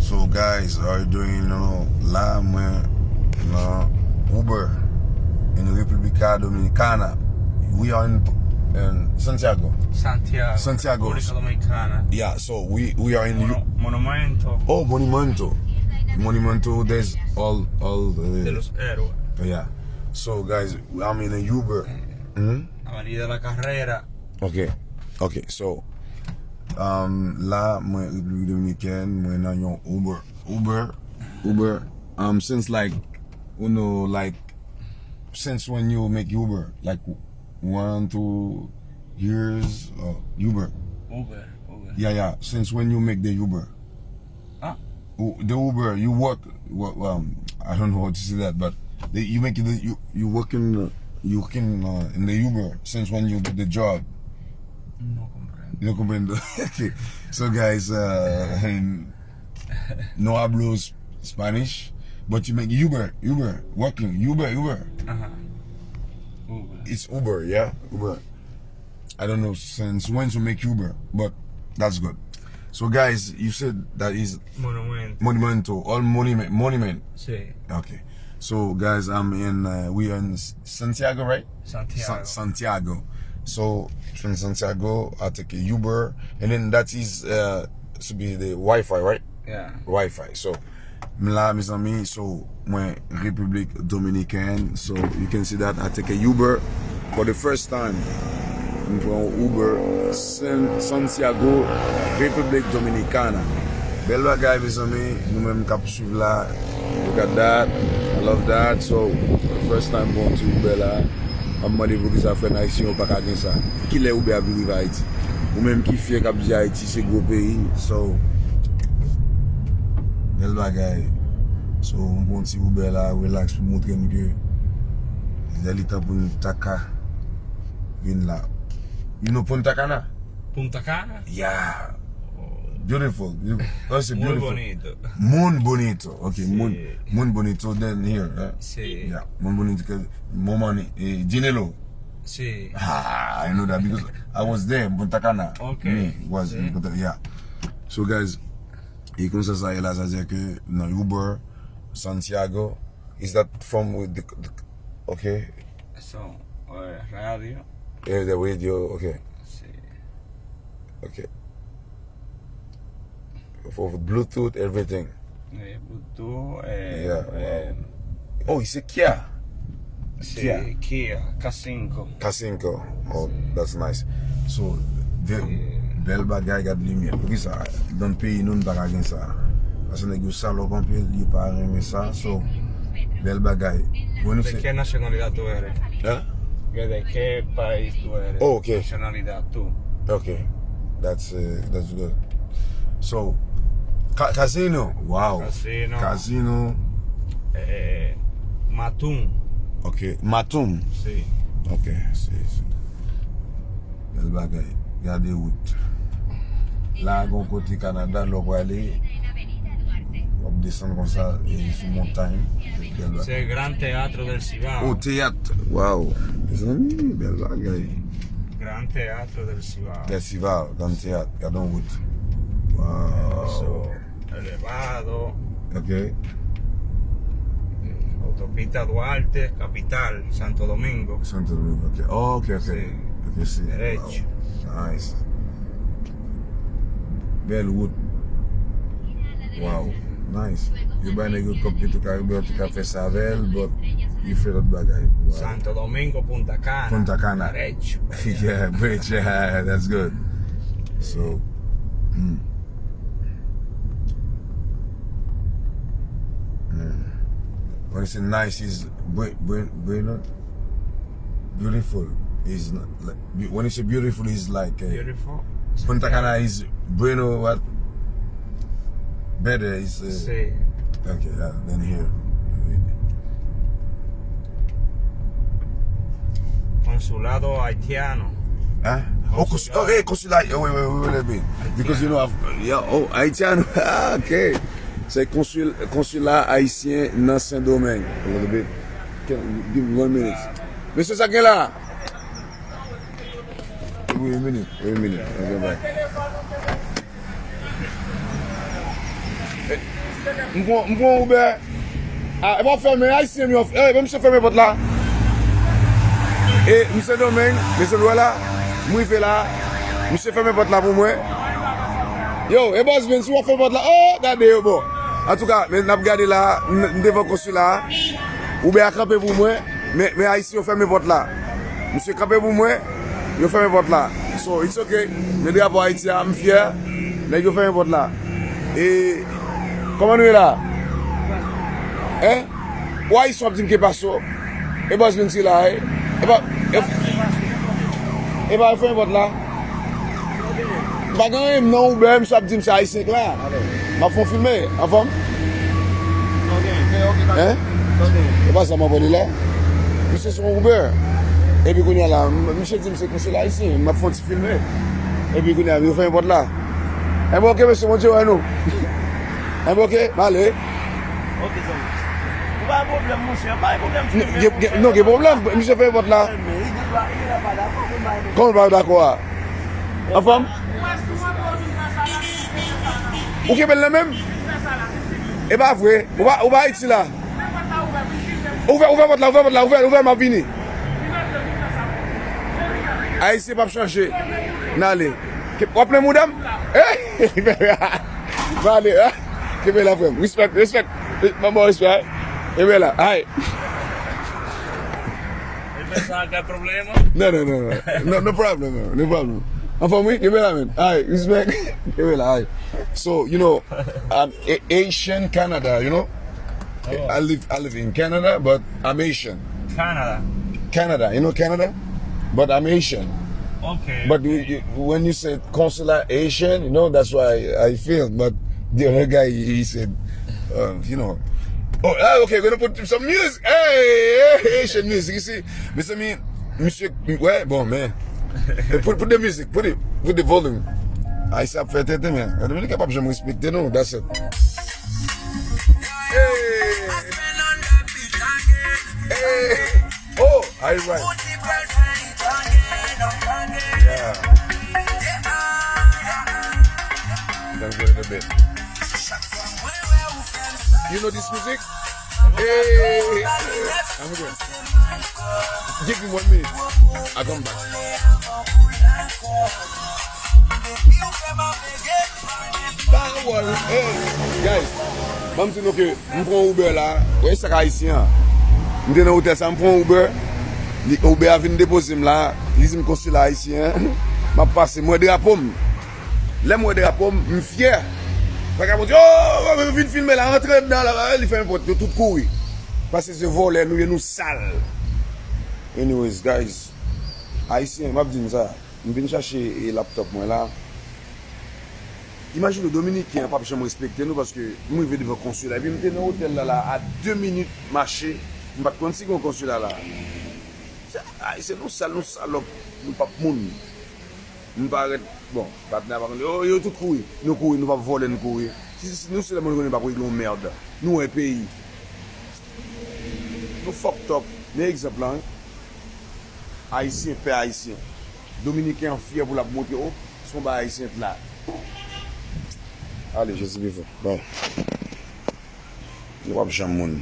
So guys, how you doing? You know, là moi, Uber in República Dominicana. We are in Santiago. Santiago. República Dominicana. Yeah, so we are in Monumento. Oh, Monumento. There's all De los héroes. yeah. So guys, I'm in a Uber. Avenida La Carrera. Okay. So là moi République Dominicaine, moi nan yon Uber. Since like since when you make Uber, like 1-2 years Uber. Uber. Yeah. Since when you make the Uber? Huh? The Uber, you work. I don't know how to say that, but you make it. You working in the Uber since when you do the job. No comprendo. Okay. So guys, no hablo Spanish, but you make Uber, working Uber. Uber. It's Uber, yeah, Uber. I don't know since when to make Uber, but that's good. So guys, you said that is Monumento, all monument. Sí. Okay. So guys, we are in Santiago, right? Santiago. So from Santiago, I take a Uber, and then that is to be the Wi-Fi, right? Yeah. Wi-Fi. So là, mes amis, so moi République Dominicaine. So you can see that I take a Uber for the first time. Uber Santiago, République Dominicana. Bel bagay, mes amis. Nous même cap suivre là. Look at that. I love that. So for the first time going to Uber là. I'm mande pou ki sa fè nan Haitien ou pa ka gen sa. Ki le Uber a vivre Haiti. Ou même ki fie kap di Haiti, se gros pays. So bel bagay. So on bon ti Uber là, relax pou montre nou ke li tan pou nou taka vin là. You know Punta Cana? Punta Cana? Yeah. Beautiful. That's beautiful. Muy bonito. Muy bonito. Okay, sí. Muy bonito. Then here. Sí. Yeah, muy bonito. More money. Dinero. Sí. I know that because I was there in Punta Cana. Okay. Me was in Punta. Yeah. So guys, y comme ça il a dit que dans Uber Santiago, is that from with the okay? So, radio. Yeah, the radio. Okay. Sí. Okay. For Bluetooth, everything. Bluetooth. Yeah. Wow. Oh, it's a Kia. Sí, Kia. K5. Oh, that's nice. So, bel bagay gad lumière. Pou ki sa, don peyi nou n'baka gen sa. Ase neg yo salop an pe, li pa reme sa. So, bel bagay. ¿De qué nacionalidad tú eres? ¿De qué país tú eres? Oh, okay. Nacionalidad tú. Okay. That's good. So, casino. Wow. Casino. Matum. Okay. Matum. Sí. Okay. Sí. Bel bagay. Gade wout. La gon kote Canada, lò pou ale. Wap descend kon sa sou montagne. C'est el Gran Teatro del Cibao. Oh, théâtre. Wow. Bel bagay. Gran Teatro del Cibao. Del Cibao, Gran Teatro. Gadon wout. Wow. So, elevado. Okay. Autopista Duarte, capital, Santo Domingo. Okay. Oh, okay. Sí. Okay, see. Derecho. Wow. Nice. Bellwood. Wow. Nice. You buy a good computer to Café Savel, but you feel that bagay. Wow. Santo Domingo, Punta Cana. Derecho. Yeah, bridge. Yeah, that's good. So, when it's nice, is beautiful. Is not like when it's beautiful, is like Beautiful. Punta Cana is bueno. What better is Sí. okay. Then here. Consulado haitiano. Huh? Oh, consulat. Oh, wait a minute. Because you know, Haitian. Okay. C'est consulat haïtien Nan Saint-Domingue. A little bit. Give me 1 minute. Monsieur Sakela. Wait a minute. I'll get back. M'prend Uber. Ah, et bon fermer, haïtien mi offre. Eh, monsieur fermer porte là. Et monsieur Domingue, monsieur Lola, moi fait là. Monsieur fermer porte là pour moi. Yo, et boss vient si on fait porte là. Oh, regardez bon. En tout cas, mais n'a regardé là, devant consulat. Uber a campé pour moi, mais haïtien on ferme porte là. Monsieur campé pour moi, il ferme porte là. So, it's okay. Mais déjà pour Haïti, je suis fier. Mais il ferme porte là. Et comment nous est là? Hein? Ouais, ils sont dit que pas ça. Et bah, je viens là. Et bah, il fait un vote là. Pas gagner, non, ou bien, je suis dit que c'est haïtien là. Je vais filmer, en forme. Hein? Et bah, ça m'a volé là. Monsieur son Uber. Et puis, il y a là, monsieur dit que c'est haïtien. Je vais filmer. Et puis, il y a fait un vote là. Et bon, ok, monsieur, mon Dieu, nous. Et bon, ok, allez. Ok, ça va. Pas de problème, monsieur, pas de problème. Non, il y a problème, monsieur fait votre là. Comment on va d'accord? En femme? Vous qui le même? Et pas vrai, on va ici là. Ouvert votre là, ouvert ma vini. Ah, ici, pas changer. N'allez. Rappelez madame? Eh? Va aller, hein? Que belle la femme. Respect. Maman, respect. Et bien là, aïe. Ça a problème? No, no problem. Enfin, oui, give me that, man. Aye, respect. Give me that, aye. So, you know, I'm Asian Canada, you know? Oh. I live in Canada, but I'm Asian. Canada, you know Canada? But I'm Asian. Okay. But when you said consular Asian, you know, that's why I feel. But the other guy, he said, you know, oh, okay, we're gonna put some music. Hey, Asian music. You see, Mr. Me, music. Ouais, bon, man. Put the music, put the volume. I said, fait tête, man. Je suis capable de me respecter, non, that's it. Hey. Oh, I right. Yeah. Let's go a little bit. You know this music? Hey, I'm good. Give me 1 minute. I'll come back. Hey, guys, je dis que je prends Uber là. Oui, c'est haïtien. Je suis dans l'hôtel, je prends Uber. Uber a venu déposer là. Il dit que je suis haïtien. Je passe, moi drapeau. Là, moi drapeau, je suis fier. Parce que je dis, oh, je viens filmer là, rentrer dedans là, il fait un pote, tout courir. Parce que ce volet, nous sale. Anyways, guys, haïtien, je dis ça. Je viens chercher le laptop moi là. Imagine le Dominicain, pas me respecter nous parce que moi je vais devant le consulat. Et puis je suis dans l'hôtel là, à 2 minutes marcher. Je ne sais pas si on consulat là. C'est nous salopes, nous pas de monde. Nous pas bon, partenaire par contre, oh, tout courir. Nous courir, nous pas voler, nous courir. Nous c'est le monde qui n'est pas pour une merde. Nous un pays. Nous fucked up. Mais exemple là, haïtien, père haïtien. Dominicain fier pour la montrer, oh, son bas haïtien là. Allez, je suis vivant. Bon. Je ne vais pas jamais.